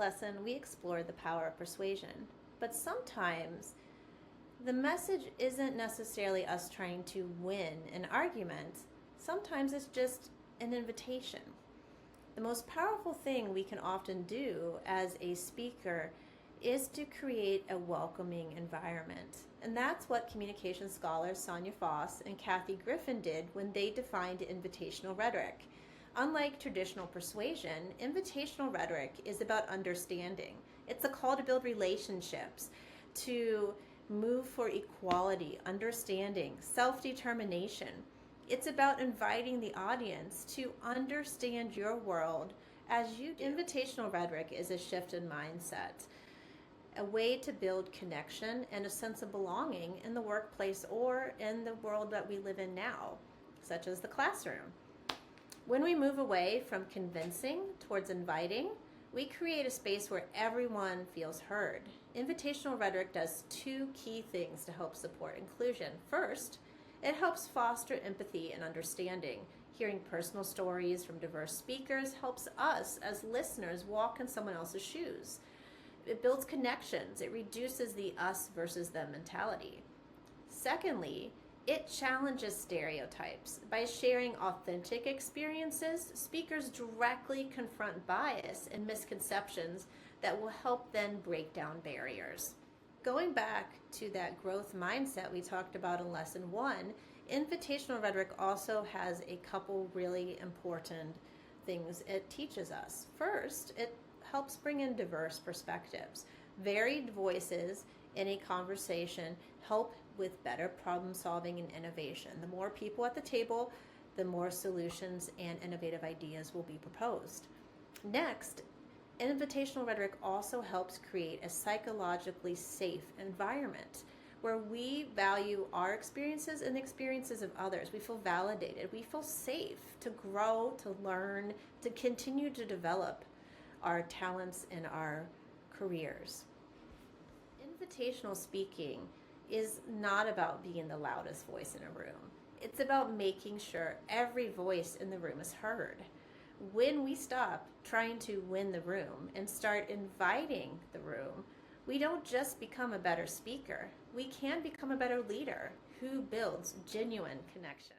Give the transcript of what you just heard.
lesson, we explored the power of persuasion. But sometimes the message isn't necessarily us trying to win an argument. Sometimes it's just an invitation. The most powerful thing we can often do as a speaker is to create a welcoming environment. And that's what communication scholars Sonja Foss and Griffin did when they defined invitational rhetoric. Unlike traditional persuasion, invitational rhetoric is about understanding. It's a call to build relationships, to move for equality, understanding, self-determination. It's about inviting the audience to understand your world as you do. Invitational rhetoric is a shift in mindset, a way to build connection and a sense of belonging in the workplace or in the world that we live in now, such as the classroom. When we move away from convincing towards inviting, we create a space where everyone feels heard. Invitational rhetoric does two key things to help support inclusion. First, it helps foster empathy and understanding. Hearing personal stories from diverse speakers helps us as listeners walk in someone else's shoes. It builds connections. It reduces the us versus them mentality. Secondly, it challenges stereotypes. By sharing authentic experiences, speakers directly confront bias and misconceptions that will help then break down barriers. Going back to that growth mindset we talked about in lesson 1, invitational rhetoric also has a couple really important things it teaches us. First, it helps bring in diverse perspectives. Varied voices in a conversation help with better problem solving and innovation. The more people at the table, the more solutions and innovative ideas will be proposed. Next, invitational rhetoric also helps create a psychologically safe environment where we value our experiences and the experiences of others. We feel validated. We feel safe to grow, to learn, to continue to develop our talents and our careers. Invitational speaking is not about being the loudest voice in a room. It's about making sure every voice in the room is heard. When we stop trying to win the room and start inviting the room, we don't just become a better speaker, we can become a better leader who builds genuine connection.